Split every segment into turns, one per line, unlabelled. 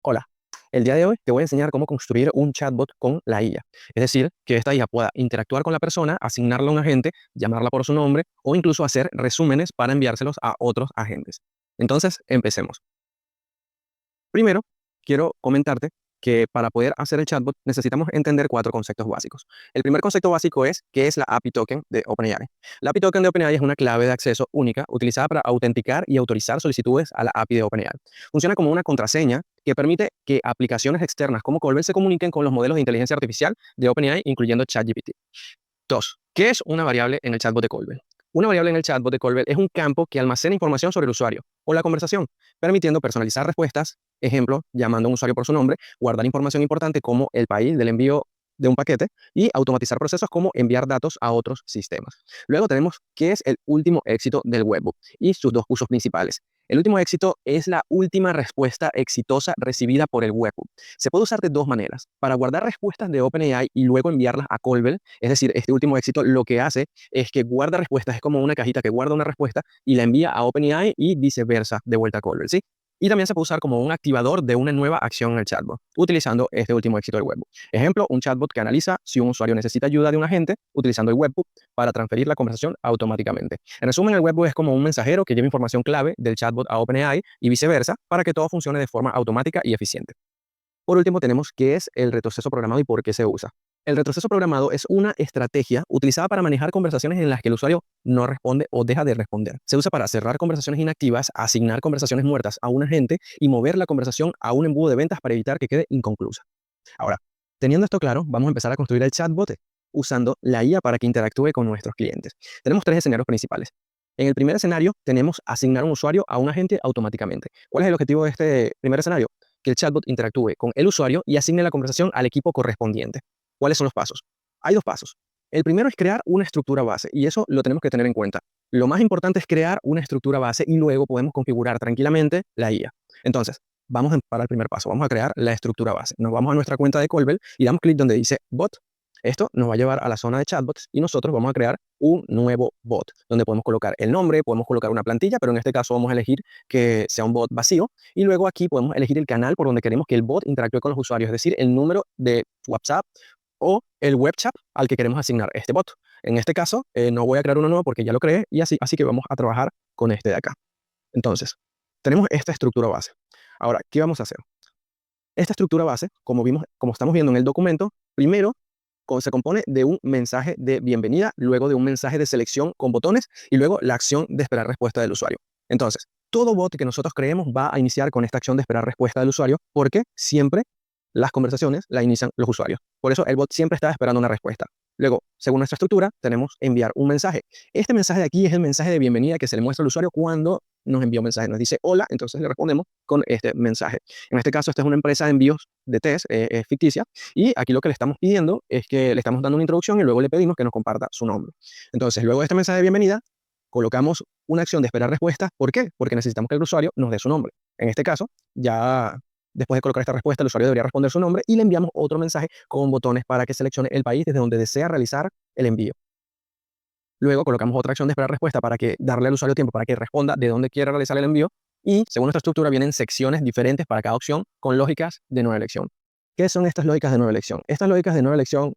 Hola, el día de hoy te voy a enseñar cómo construir un chatbot con la IA. Es decir, que esta IA pueda interactuar con la persona, asignarle a un agente, llamarla por su nombre o incluso hacer resúmenes para enviárselos a otros agentes. Entonces, empecemos. Primero, quiero comentarte que para poder hacer el chatbot necesitamos entender cuatro conceptos básicos. El primer concepto básico es qué es la API Token de OpenAI. La API Token de OpenAI es una clave de acceso única utilizada para autenticar y autorizar solicitudes a la API de OpenAI. Funciona como una contraseña que permite que aplicaciones externas como Colbert se comuniquen con los modelos de inteligencia artificial de OpenAI, incluyendo ChatGPT. Dos, ¿qué es una variable en el chatbot de Colbert? Una variable en el chatbot de Colbert es un campo que almacena información sobre el usuario o la conversación, permitiendo personalizar respuestas, ejemplo, llamando a un usuario por su nombre, guardar información importante como el país del envío de un paquete y automatizar procesos como enviar datos a otros sistemas. Luego tenemos qué es el último éxito del webhook y sus dos usos principales. El último éxito es la última respuesta exitosa recibida por el webhook. Se puede usar de dos maneras, para guardar respuestas de OpenAI y luego enviarlas a Colbert. Es decir, este último éxito lo que hace es que guarda respuestas, es como una cajita que guarda una respuesta y la envía a OpenAI y viceversa, de vuelta a Colbert, ¿sí? Y también se puede usar como un activador de una nueva acción en el chatbot, utilizando este último éxito del webhook. Ejemplo, un chatbot que analiza si un usuario necesita ayuda de un agente utilizando el webhook para transferir la conversación automáticamente. En resumen, el webhook es como un mensajero que lleva información clave del chatbot a OpenAI y viceversa para que todo funcione de forma automática y eficiente. Por último, tenemos qué es el retroceso programado y por qué se usa. El retroceso programado es una estrategia utilizada para manejar conversaciones en las que el usuario no responde o deja de responder. Se usa para cerrar conversaciones inactivas, asignar conversaciones muertas a un agente y mover la conversación a un embudo de ventas para evitar que quede inconclusa. Ahora, teniendo esto claro, vamos a empezar a construir el chatbot usando la IA para que interactúe con nuestros clientes. Tenemos tres escenarios principales. En el primer escenario tenemos asignar un usuario a un agente automáticamente. ¿Cuál es el objetivo de este primer escenario? Que el chatbot interactúe con el usuario y asigne la conversación al equipo correspondiente. ¿Cuáles son los pasos? Hay dos pasos. El primero es crear una estructura base y eso lo tenemos que tener en cuenta. Lo más importante es crear una estructura base y luego podemos configurar tranquilamente la IA. Entonces, para el primer paso. Vamos a crear la estructura base. Nos vamos a nuestra cuenta de Colbert y damos clic donde dice bot. Esto nos va a llevar a la zona de chatbots y nosotros vamos a crear un nuevo bot donde podemos colocar el nombre, podemos colocar una plantilla, pero en este caso vamos a elegir que sea un bot vacío y luego aquí podemos elegir el canal por donde queremos que el bot interactúe con los usuarios, es decir, el número de WhatsApp o el web chat al que queremos asignar este bot. En este caso, no voy a crear uno nuevo porque ya lo creé y así que vamos a trabajar con este de acá. Entonces, tenemos esta estructura base. Ahora, ¿qué vamos a hacer? Esta estructura base, como estamos viendo en el documento, primero se compone de un mensaje de bienvenida, luego de un mensaje de selección con botones y luego la acción de esperar respuesta del usuario. Entonces, todo bot que nosotros creemos va a iniciar con esta acción de esperar respuesta del usuario porque siempre las conversaciones la inician los usuarios. Por eso el bot siempre está esperando una respuesta. Luego, según nuestra estructura, tenemos enviar un mensaje. Este mensaje de aquí es el mensaje de bienvenida que se le muestra al usuario cuando nos envía un mensaje. Nos dice hola, entonces le respondemos con este mensaje. En este caso, esta es una empresa de envíos de test, es ficticia, y aquí lo que le estamos pidiendo es que le estamos dando una introducción y luego le pedimos que nos comparta su nombre. Entonces, luego de este mensaje de bienvenida, colocamos una acción de esperar respuesta. ¿Por qué? Porque necesitamos que el usuario nos dé su nombre. En este caso, ya después de colocar esta respuesta, el usuario debería responder su nombre y le enviamos otro mensaje con botones para que seleccione el país desde donde desea realizar el envío. Luego colocamos otra acción de esperar respuesta para que darle al usuario tiempo para que responda de dónde quiere realizar el envío. Y según nuestra estructura vienen secciones diferentes para cada opción con lógicas de nueva elección. ¿Qué son estas lógicas de nueva elección? Estas lógicas de nueva elección,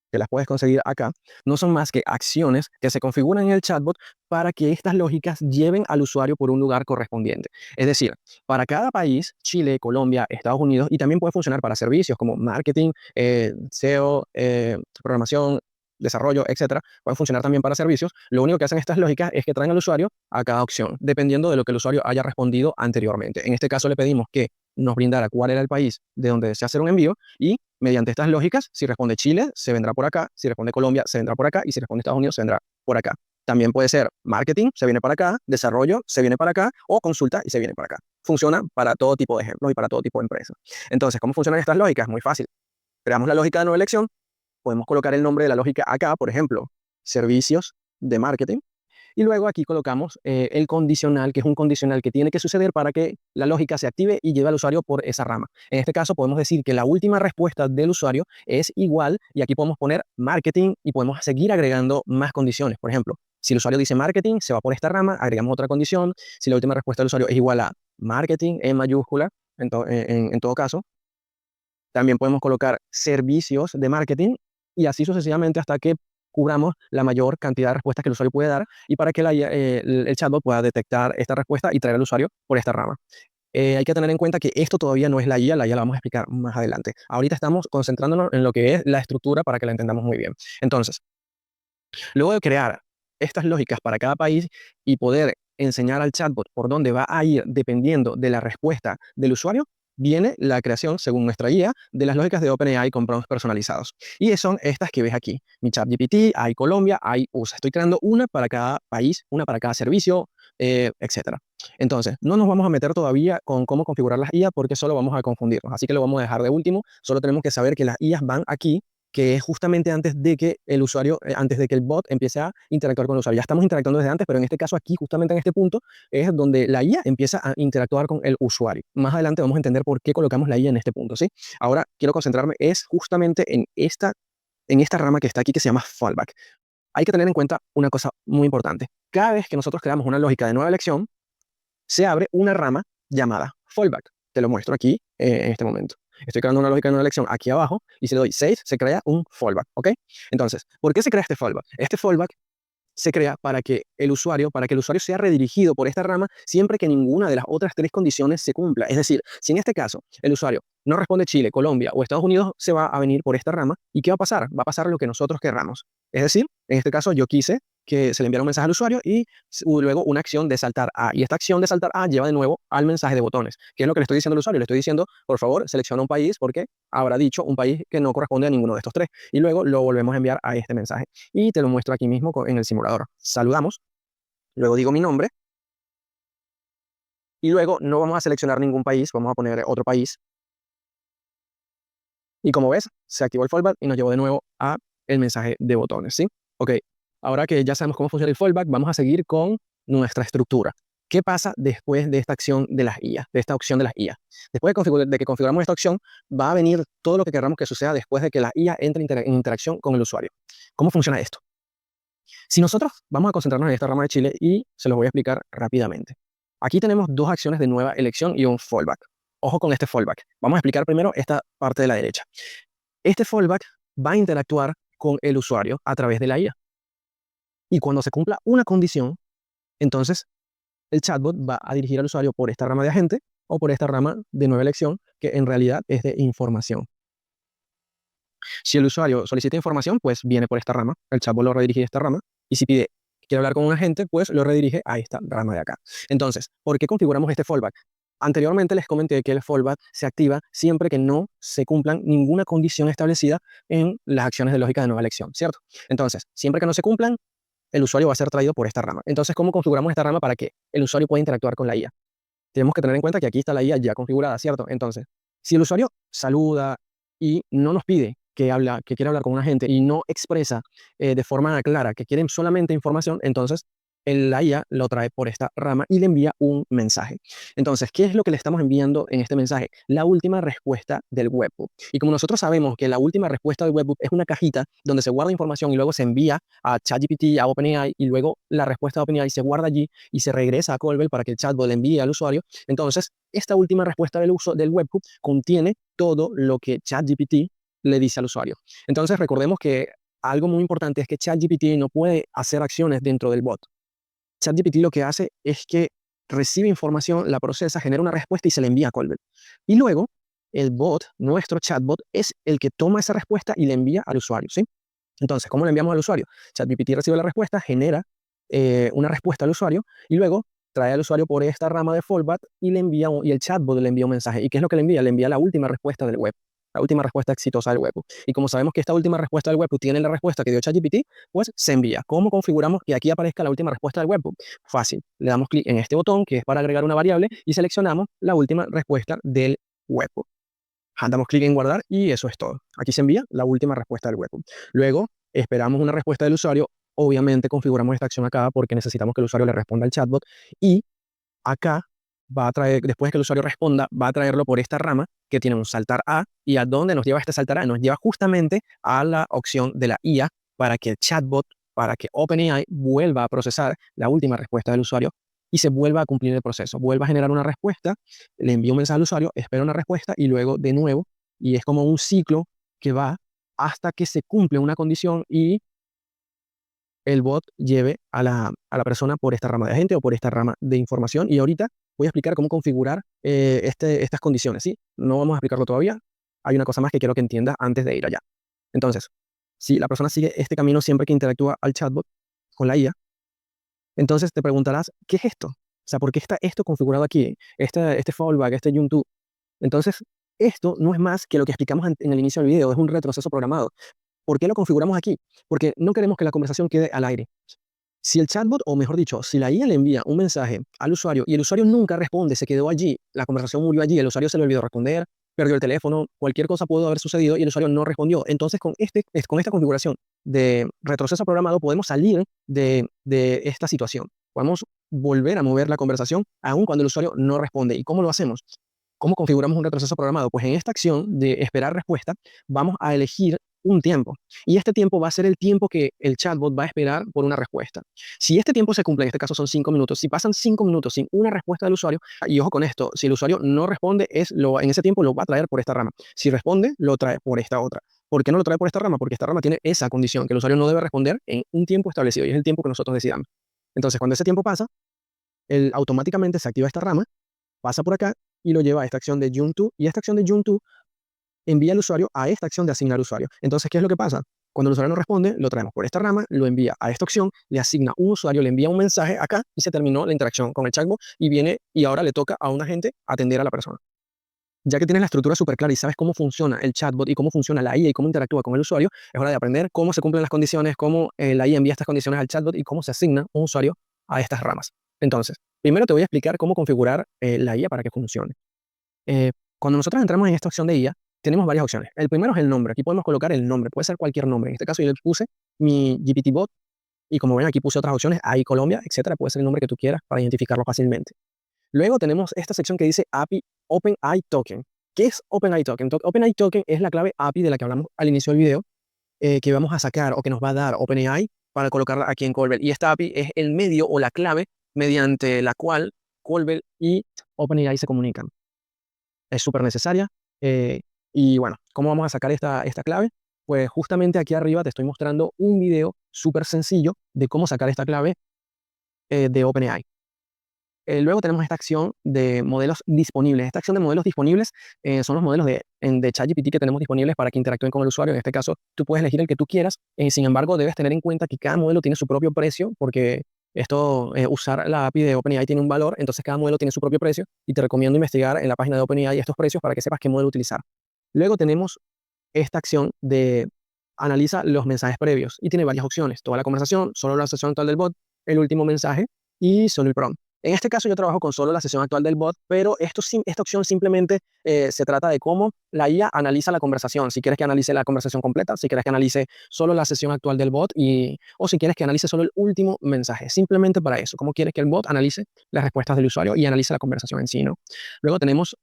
que las puedes conseguir acá, no son más que acciones que se configuran en el chatbot para que estas lógicas lleven al usuario por un lugar correspondiente. Es decir, para cada país, Chile, Colombia, Estados Unidos, y también puede funcionar para servicios como marketing, SEO, programación, desarrollo, etcétera, pueden funcionar también para servicios. Lo único que hacen estas lógicas es que traen al usuario a cada opción, dependiendo de lo que el usuario haya respondido anteriormente. En este caso le pedimos que nos brindara cuál era el país de donde desea hacer un envío y mediante estas lógicas, si responde Chile, se vendrá por acá, si responde Colombia, se vendrá por acá y si responde Estados Unidos, se vendrá por acá. También puede ser marketing, se viene para acá, desarrollo, se viene para acá o consulta y se viene para acá. Funciona para todo tipo de ejemplos y para todo tipo de empresas. Entonces, ¿cómo funcionan estas lógicas? Muy fácil. Creamos la lógica de nueva elección, podemos colocar el nombre de la lógica acá, por ejemplo, servicios de marketing. Y luego aquí colocamos el condicional, que es un condicional que tiene que suceder para que la lógica se active y lleve al usuario por esa rama. En este caso podemos decir que la última respuesta del usuario es igual y aquí podemos poner marketing y podemos seguir agregando más condiciones. Por ejemplo, si el usuario dice marketing, se va por esta rama, agregamos otra condición. Si la última respuesta del usuario es igual a marketing en mayúscula, en todo caso. También podemos colocar servicios de marketing y así sucesivamente hasta que cubramos la mayor cantidad de respuestas que el usuario puede dar y para que el chatbot pueda detectar esta respuesta y traer al usuario por esta rama. Hay que tener en cuenta que esto todavía no es la IA la vamos a explicar más adelante. Ahorita estamos concentrándonos en lo que es la estructura para que la entendamos muy bien. Entonces, luego de crear estas lógicas para cada país y poder enseñar al chatbot por dónde va a ir dependiendo de la respuesta del usuario, viene la creación, según nuestra guía, de las lógicas de OpenAI con prompts personalizados. Y son estas que ves aquí. Mi ChatGPT, hay Colombia, hay USA. Estoy creando una para cada país, una para cada servicio, etcétera. Entonces, no nos vamos a meter todavía con cómo configurar las IA porque solo vamos a confundirnos. Así que lo vamos a dejar de último. Solo tenemos que saber que las IAs van aquí, que es justamente antes de que el usuario, antes de que el bot empiece a interactuar con el usuario. Ya estamos interactuando desde antes, pero en este caso aquí, justamente en este punto, es donde la IA empieza a interactuar con el usuario. Más adelante vamos a entender por qué colocamos la IA en este punto, ¿sí? Ahora quiero concentrarme es justamente en esta rama que está aquí que se llama fallback. Hay que tener en cuenta una cosa muy importante. Cada vez que nosotros creamos una lógica de nueva elección, se abre una rama llamada fallback. Te lo muestro aquí en este momento. Estoy creando una lógica de una elección aquí abajo y si le doy save, se crea un fallback, ¿ok? Entonces, ¿por qué se crea este fallback? Este fallback se crea para que el usuario sea redirigido por esta rama siempre que ninguna de las otras tres condiciones se cumpla. Es decir, si en este caso el usuario no responde Chile, Colombia o Estados Unidos, se va a venir por esta rama. ¿Y qué va a pasar? Va a pasar lo que nosotros querramos. Es decir, en este caso yo quise que se le enviara un mensaje al usuario y luego una acción de saltar A. Y esta acción de saltar A lleva de nuevo al mensaje de botones. ¿Qué es lo que le estoy diciendo al usuario? Le estoy diciendo, por favor, selecciona un país porque habrá dicho un país que no corresponde a ninguno de estos tres. Y luego lo volvemos a enviar a este mensaje. Y te lo muestro aquí mismo en el simulador. Saludamos, luego digo mi nombre y luego no vamos a seleccionar ningún país, vamos a poner otro país. Y como ves, se activó el fallback y nos llevó de nuevo a el mensaje de botones, ¿sí? Ok, ahora que ya sabemos cómo funciona el fallback, vamos a seguir con nuestra estructura. ¿Qué pasa después de esta acción de las IA, de esta opción de las IA? Después de que configuramos esta opción, va a venir todo lo que queramos que suceda después de que la IA entre en interacción con el usuario. ¿Cómo funciona esto? Si nosotros vamos a concentrarnos en esta rama de Chile y se los voy a explicar rápidamente. Aquí tenemos dos acciones de nueva elección y un fallback. Ojo con este fallback. Vamos a explicar primero esta parte de la derecha. Este fallback va a interactuar con el usuario a través de la IA. Y cuando se cumpla una condición, entonces el chatbot va a dirigir al usuario por esta rama de agente o por esta rama de nueva elección, que en realidad es de información. Si el usuario solicita información, pues viene por esta rama, el chatbot lo redirige a esta rama, y si quiere hablar con un agente, pues lo redirige a esta rama de acá. Entonces, ¿por qué configuramos este fallback? Anteriormente les comenté que el fallback se activa siempre que no se cumplan ninguna condición establecida en las acciones de lógica de nueva elección, ¿cierto? Entonces, siempre que no se cumplan, el usuario va a ser traído por esta rama. Entonces, ¿cómo configuramos esta rama para que el usuario pueda interactuar con la IA? Tenemos que tener en cuenta que aquí está la IA ya configurada, ¿cierto? Entonces, si el usuario saluda y no nos pide que quiere hablar con un agente y no expresa de forma clara que quieren solamente información, entonces la IA lo trae por esta rama y le envía un mensaje. Entonces, ¿qué es lo que le estamos enviando en este mensaje? La última respuesta del webhook. Y como nosotros sabemos que la última respuesta del webhook es una cajita donde se guarda información y luego se envía a ChatGPT, a OpenAI, y luego la respuesta de OpenAI se guarda allí y se regresa a Colbert para que el chatbot le envíe al usuario. Entonces, esta última respuesta del webhook contiene todo lo que ChatGPT le dice al usuario. Entonces, recordemos que algo muy importante es que ChatGPT no puede hacer acciones dentro del bot. ChatGPT lo que hace es que recibe información, la procesa, genera una respuesta y se la envía a Colbert. Y luego, el bot, nuestro chatbot, es el que toma esa respuesta y le envía al usuario, ¿sí? Entonces, ¿cómo le enviamos al usuario? ChatGPT recibe la respuesta, genera una respuesta al usuario y luego trae al usuario por esta rama de fallback y y el chatbot le envía un mensaje. ¿Y qué es lo que le envía? Le envía la última respuesta del web, la última respuesta exitosa del webhook. Y como sabemos que esta última respuesta del webhook tiene la respuesta que dio ChatGPT, pues se envía. ¿Cómo configuramos que aquí aparezca la última respuesta del webhook? Fácil. Le damos clic en este botón que es para agregar una variable y seleccionamos la última respuesta del webhook. Damos clic en guardar y eso es todo. Aquí se envía la última respuesta del webhook. Luego esperamos una respuesta del usuario. Obviamente configuramos esta acción acá porque necesitamos que el usuario le responda al chatbot y acá va a traer, después de que el usuario responda, va a traerlo por esta rama que tiene un saltar A. ¿Y a dónde nos lleva este saltar A? Nos lleva justamente a la opción de la IA para que el chatbot, para que OpenAI vuelva a procesar la última respuesta del usuario y se vuelva a cumplir el proceso. Vuelva a generar una respuesta, le envía un mensaje al usuario, espera una respuesta y luego de nuevo, y es como un ciclo que va hasta que se cumple una condición y el bot lleve a la persona por esta rama de agente o por esta rama de información. Y ahorita voy a explicar cómo configurar estas condiciones, ¿sí? No vamos a explicarlo todavía. Hay una cosa más que quiero que entiendas antes de ir allá. Entonces, si la persona sigue este camino siempre que interactúa al chatbot con la IA, entonces te preguntarás, ¿qué es esto? O sea, ¿por qué está esto configurado aquí? Este fallback, este YouTube. Entonces, esto no es más que lo que explicamos en el inicio del video, es un retroceso programado. ¿Por qué lo configuramos aquí? Porque no queremos que la conversación quede al aire. Si el chatbot, o mejor dicho, si la IA le envía un mensaje al usuario y el usuario nunca responde, se quedó allí, la conversación murió allí, el usuario se le olvidó responder, perdió el teléfono, cualquier cosa pudo haber sucedido y el usuario no respondió. Entonces, con esta configuración de retroceso programado, podemos salir de esta situación. Podemos volver a mover la conversación aun cuando el usuario no responde. ¿Y cómo lo hacemos? ¿Cómo configuramos un retroceso programado? Pues en esta acción de esperar respuesta, vamos a elegir un tiempo. Y este tiempo va a ser el tiempo que el chatbot va a esperar por una respuesta. Si este tiempo se cumple, en este caso son 5 minutos, si pasan 5 minutos sin una respuesta del usuario, y ojo con esto, si el usuario no responde, en ese tiempo lo va a traer por esta rama. Si responde, lo trae por esta otra. ¿Por qué no lo trae por esta rama? Porque esta rama tiene esa condición, que el usuario no debe responder en un tiempo establecido, y es el tiempo que nosotros decidamos. Entonces, cuando ese tiempo pasa, automáticamente se activa esta rama, pasa por acá y lo lleva a esta acción de jump to, y esta acción de jump to envía al usuario a esta acción de asignar usuario. Entonces, ¿qué es lo que pasa? Cuando el usuario no responde, lo traemos por esta rama, lo envía a esta opción, le asigna un usuario, le envía un mensaje acá y se terminó la interacción con el chatbot y ahora le toca a un agente atender a la persona. Ya que tienes la estructura súper clara y sabes cómo funciona el chatbot y cómo funciona la IA y cómo interactúa con el usuario, es hora de aprender cómo se cumplen las condiciones, cómo la IA envía estas condiciones al chatbot y cómo se asigna un usuario a estas ramas. Entonces, primero te voy a explicar cómo configurar la IA para que funcione. Cuando nosotros entramos en esta opción de IA, tenemos varias opciones. El primero es el nombre. Aquí podemos colocar el nombre. Puede ser cualquier nombre. En este caso yo le puse mi GPT bot y como ven aquí puse otras opciones, AI Colombia, etcétera. Puede ser el nombre que tú quieras para identificarlo fácilmente. Luego tenemos esta sección que dice API OpenAI Token. ¿Qué es OpenAI Token? OpenAI Token es la clave API de la que hablamos al inicio del video, que vamos a sacar o que nos va a dar OpenAI para colocarla aquí en Colbert. Y esta API es el medio o la clave mediante la cual Colbert y OpenAI se comunican. Es súper necesaria. Y bueno, ¿cómo vamos a sacar esta clave? Pues justamente aquí arriba te estoy mostrando un video súper sencillo de cómo sacar esta clave de OpenAI. Luego tenemos esta acción de modelos disponibles. Esta acción de modelos disponibles son los modelos de ChatGPT que tenemos disponibles para que interactúen con el usuario. En este caso, tú puedes elegir el que tú quieras. Sin embargo, debes tener en cuenta que cada modelo tiene su propio precio porque usar la API de OpenAI tiene un valor, entonces cada modelo tiene su propio precio y te recomiendo investigar en la página de OpenAI estos precios para que sepas qué modelo utilizar. Luego tenemos esta acción de analiza los mensajes previos y tiene varias opciones. Toda la conversación, solo la sesión actual del bot, el último mensaje y solo el prompt. En este caso yo trabajo con solo la sesión actual del bot, pero esta opción simplemente se trata de cómo la IA analiza la conversación. Si quieres que analice la conversación completa, si quieres que analice solo la sesión actual del bot o si quieres que analice solo el último mensaje. Simplemente para eso, cómo quieres que el bot analice las respuestas del usuario y analice la conversación en sí, ¿no? Luego tenemos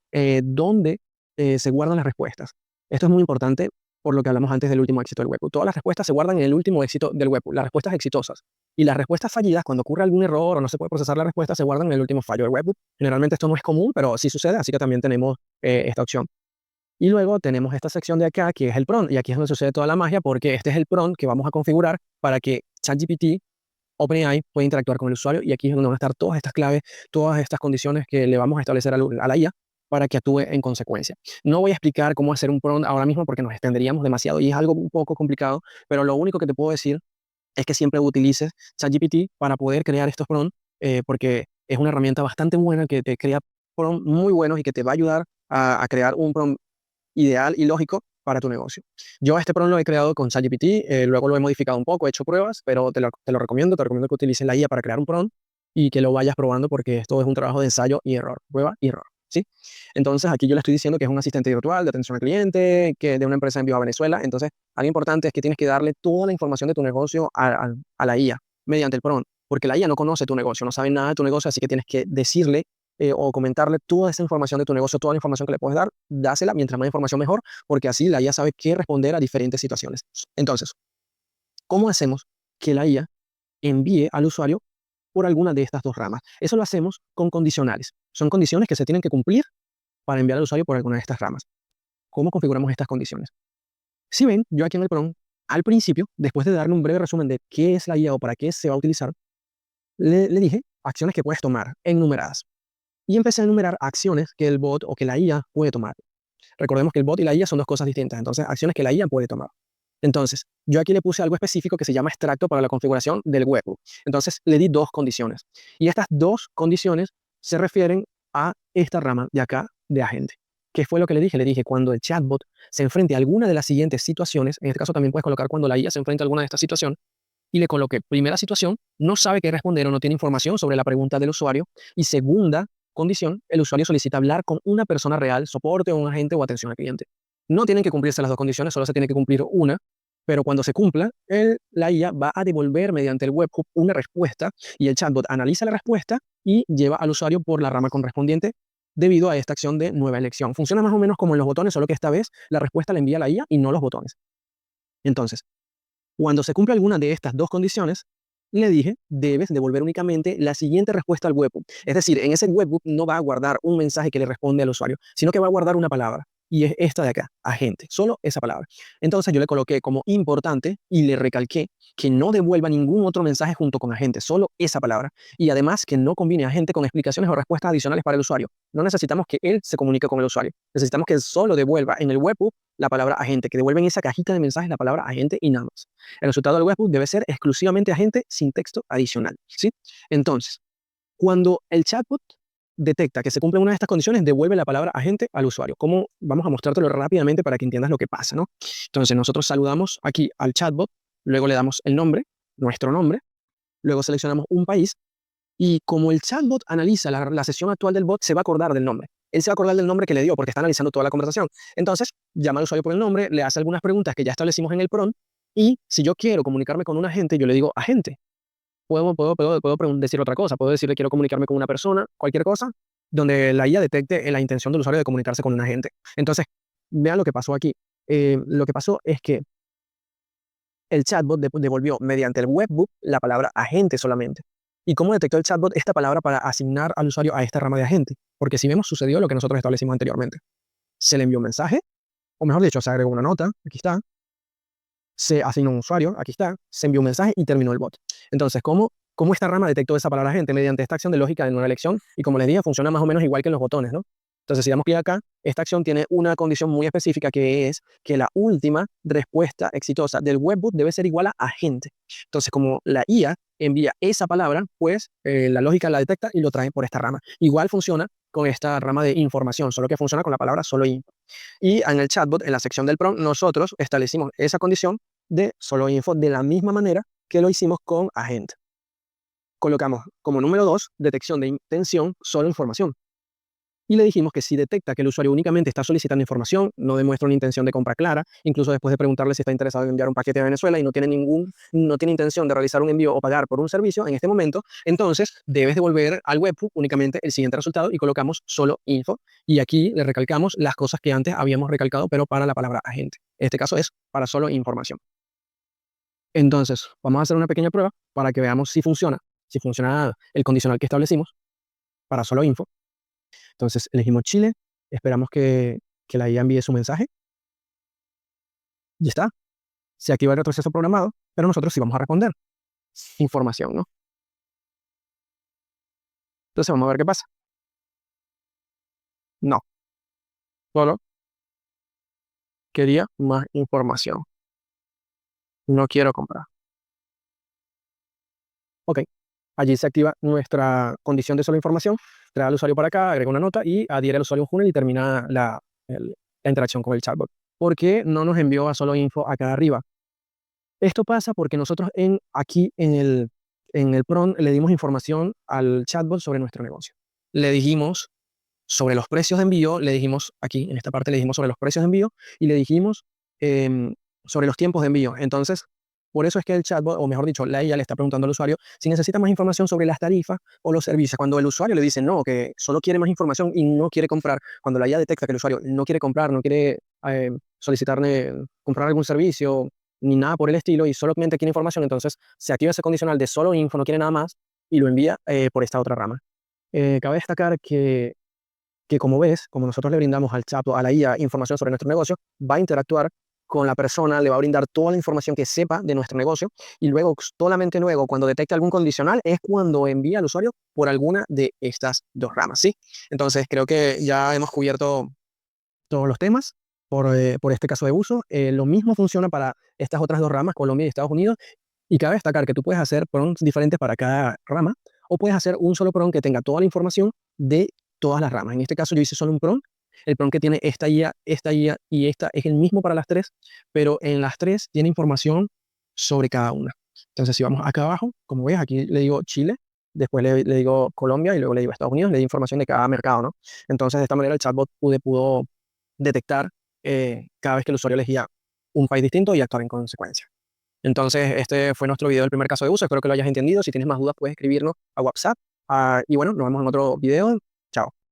dónde se guardan las respuestas. Esto es muy importante por lo que hablamos antes del último éxito del webhook. Todas las respuestas se guardan en el último éxito del webhook, las respuestas exitosas. Y las respuestas fallidas, cuando ocurre algún error o no se puede procesar la respuesta, se guardan en el último fallo del webhook. Generalmente esto no es común, pero sí sucede, así que también tenemos esta opción. Y luego tenemos esta sección de acá, que es el prompt, y aquí es donde sucede toda la magia, porque este es el prompt que vamos a configurar para que ChatGPT, OpenAI, pueda interactuar con el usuario, y aquí es donde van a estar todas estas claves, todas estas condiciones que le vamos a establecer a la IA para que actúe en consecuencia. No voy a explicar cómo hacer un prompt ahora mismo porque nos extenderíamos demasiado y es algo un poco complicado, pero lo único que te puedo decir es que siempre utilices ChatGPT para poder crear estos prompts, porque es una herramienta bastante buena que te crea prompts muy buenos y que te va a ayudar a crear un prompt ideal y lógico para tu negocio. Yo este prompt lo he creado con ChatGPT, luego lo he modificado un poco, he hecho pruebas, pero te lo recomiendo, te recomiendo que utilices la IA para crear un prompt y que lo vayas probando porque esto es un trabajo de ensayo y error, prueba y error. ¿Sí? Entonces aquí yo le estoy diciendo que es un asistente virtual de atención al cliente, que de una empresa en Viva Venezuela. Entonces, algo importante es que tienes que darle toda la información de tu negocio a la IA mediante el prompt, porque la IA no conoce tu negocio, no sabe nada de tu negocio, así que tienes que decirle o comentarle toda esa información de tu negocio, toda la información que le puedes dar, dásela, mientras más información mejor, porque así la IA sabe qué responder a diferentes situaciones. Entonces, ¿cómo hacemos que la IA envíe al usuario por alguna de estas dos ramas. Eso lo hacemos con condicionales. Son condiciones que se tienen que cumplir para enviar al usuario por alguna de estas ramas. ¿Cómo configuramos estas condiciones? Si ven, yo aquí en el prompt, al principio, después de darle un breve resumen de qué es la IA o para qué se va a utilizar, le dije acciones que puedes tomar enumeradas. Y empecé a enumerar acciones que el bot o que la IA puede tomar. Recordemos que el bot y la IA son dos cosas distintas, entonces acciones que la IA puede tomar. Entonces, yo aquí le puse algo específico que se llama extracto para la configuración del webhook. Entonces, le di dos condiciones. Y estas dos condiciones se refieren a esta rama de acá de agente. ¿Qué fue lo que le dije? Le dije, cuando el chatbot se enfrente a alguna de las siguientes situaciones, en este caso también puedes colocar cuando la IA se enfrenta a alguna de estas situaciones, y le coloqué, primera situación, no sabe qué responder o no tiene información sobre la pregunta del usuario, y segunda condición, el usuario solicita hablar con una persona real, soporte o un agente o atención al cliente. No tienen que cumplirse las dos condiciones, solo se tiene que cumplir una, pero cuando se cumpla, la IA va a devolver mediante el webhook una respuesta y el chatbot analiza la respuesta y lleva al usuario por la rama correspondiente debido a esta acción de nueva elección. Funciona más o menos como en los botones, solo que esta vez la respuesta la envía la IA y no los botones. Entonces, cuando se cumple alguna de estas dos condiciones, le dije, debes devolver únicamente la siguiente respuesta al webhook. Es decir, en ese webhook no va a guardar un mensaje que le responde al usuario, sino que va a guardar una palabra. Y es esta de acá, agente, solo esa palabra. Entonces yo le coloqué como importante y le recalqué que no devuelva ningún otro mensaje junto con agente, solo esa palabra. Y además que no combine agente con explicaciones o respuestas adicionales para el usuario. No necesitamos que él se comunique con el usuario. Necesitamos que él solo devuelva en el webhook la palabra agente, que devuelva en esa cajita de mensajes la palabra agente y nada más. El resultado del webhook debe ser exclusivamente agente sin texto adicional, ¿sí? Entonces, cuando el chatbot detecta que se cumple una de estas condiciones, devuelve la palabra agente al usuario. ¿Cómo? Vamos a mostrártelo rápidamente para que entiendas lo que pasa, ¿no? Entonces, nosotros saludamos aquí al chatbot, luego le damos el nombre, nuestro nombre, luego seleccionamos un país y como el chatbot analiza la sesión actual del bot, se va a acordar del nombre. Él se va a acordar del nombre que le dio porque está analizando toda la conversación. Entonces, llama al usuario por el nombre, le hace algunas preguntas que ya establecimos en el prompt y si yo quiero comunicarme con un agente, yo le digo agente. Puedo decir otra cosa, puedo decirle quiero comunicarme con una persona, cualquier cosa, donde la IA detecte la intención del usuario de comunicarse con un agente. Entonces, vean lo que pasó aquí. Lo que pasó es que el chatbot devolvió mediante el webhook la palabra agente solamente. ¿Y cómo detectó el chatbot esta palabra para asignar al usuario a esta rama de agente? Porque si vemos, sucedió lo que nosotros establecimos anteriormente. Se le envió un mensaje, o mejor dicho, se agregó una nota, aquí está, se asignó un usuario, aquí está, se envió un mensaje y terminó el bot. Entonces, ¿cómo esta rama detectó esa palabra agente? Mediante esta acción de lógica de nueva elección, y como les dije, funciona más o menos igual que en los botones, ¿no? Entonces, si damos clic acá, esta acción tiene una condición muy específica que es que la última respuesta exitosa del webhook debe ser igual a agente. Entonces, como la IA envía esa palabra, pues la lógica la detecta y lo trae por esta rama. Igual funciona con esta rama de información, solo que funciona con la palabra solo info. Y en el chatbot, en la sección del prompt, nosotros establecimos esa condición de solo info de la misma manera que lo hicimos con agente. Colocamos como número 2, detección de intención, solo información. Y le dijimos que si detecta que el usuario únicamente está solicitando información, no demuestra una intención de compra clara, incluso después de preguntarle si está interesado en enviar un paquete a Venezuela y no tiene intención de realizar un envío o pagar por un servicio en este momento, entonces debes devolver al webhook únicamente el siguiente resultado y colocamos solo info. Y aquí le recalcamos las cosas que antes habíamos recalcado, pero para la palabra agente. En este caso es para solo información. Entonces, vamos a hacer una pequeña prueba para que veamos si funciona el condicional que establecimos para solo info. Entonces, elegimos Chile, esperamos que la IA envíe su mensaje. Ya está. Se activa el retroceso programado, pero nosotros sí vamos a responder. Información, ¿no? Entonces, vamos a ver qué pasa. No, solo quería más información. No quiero comprar. Ok. Allí se activa nuestra condición de solo información, trae al usuario para acá, agrega una nota y adhiere al usuario un funnel y termina la interacción con el chatbot. ¿Por qué no nos envió a solo info acá arriba? Esto pasa porque nosotros aquí en el prompt le dimos información al chatbot sobre nuestro negocio. Le dijimos sobre los precios de envío, le dijimos aquí en esta parte le dijimos sobre los precios de envío y le dijimos sobre los tiempos de envío. Entonces, por eso es que el chatbot, o mejor dicho, la IA le está preguntando al usuario si necesita más información sobre las tarifas o los servicios. Cuando el usuario le dice no, que solo quiere más información y no quiere comprar, cuando la IA detecta que el usuario no quiere comprar, no quiere solicitarle comprar algún servicio ni nada por el estilo y solamente quiere información, entonces se activa ese condicional de solo info, no quiere nada más y lo envía por esta otra rama. Cabe destacar que como ves, como nosotros le brindamos al chat o a la IA información sobre nuestro negocio, va a interactuar con la persona, le va a brindar toda la información que sepa de nuestro negocio y luego, solamente luego, cuando detecte algún condicional, es cuando envía al usuario por alguna de estas dos ramas, ¿sí? Entonces, creo que ya hemos cubierto todos los temas por este caso de uso. Lo mismo funciona para estas otras dos ramas, Colombia y Estados Unidos, y cabe destacar que tú puedes hacer prompts diferentes para cada rama o puedes hacer un solo prompt que tenga toda la información de todas las ramas. En este caso yo hice solo un prompt. El prompt que tiene esta IA y esta es el mismo para las tres, pero en las tres tiene información sobre cada una. Entonces, si vamos acá abajo, como ves, aquí le digo Chile, después le digo Colombia y luego le digo Estados Unidos, le di información de cada mercado, ¿no? Entonces, de esta manera el chatbot pudo detectar cada vez que el usuario elegía un país distinto y actuar en consecuencia. Entonces, este fue nuestro video del primer caso de uso. Espero que lo hayas entendido. Si tienes más dudas, puedes escribirnos a WhatsApp. Y bueno, nos vemos en otro video. Chao.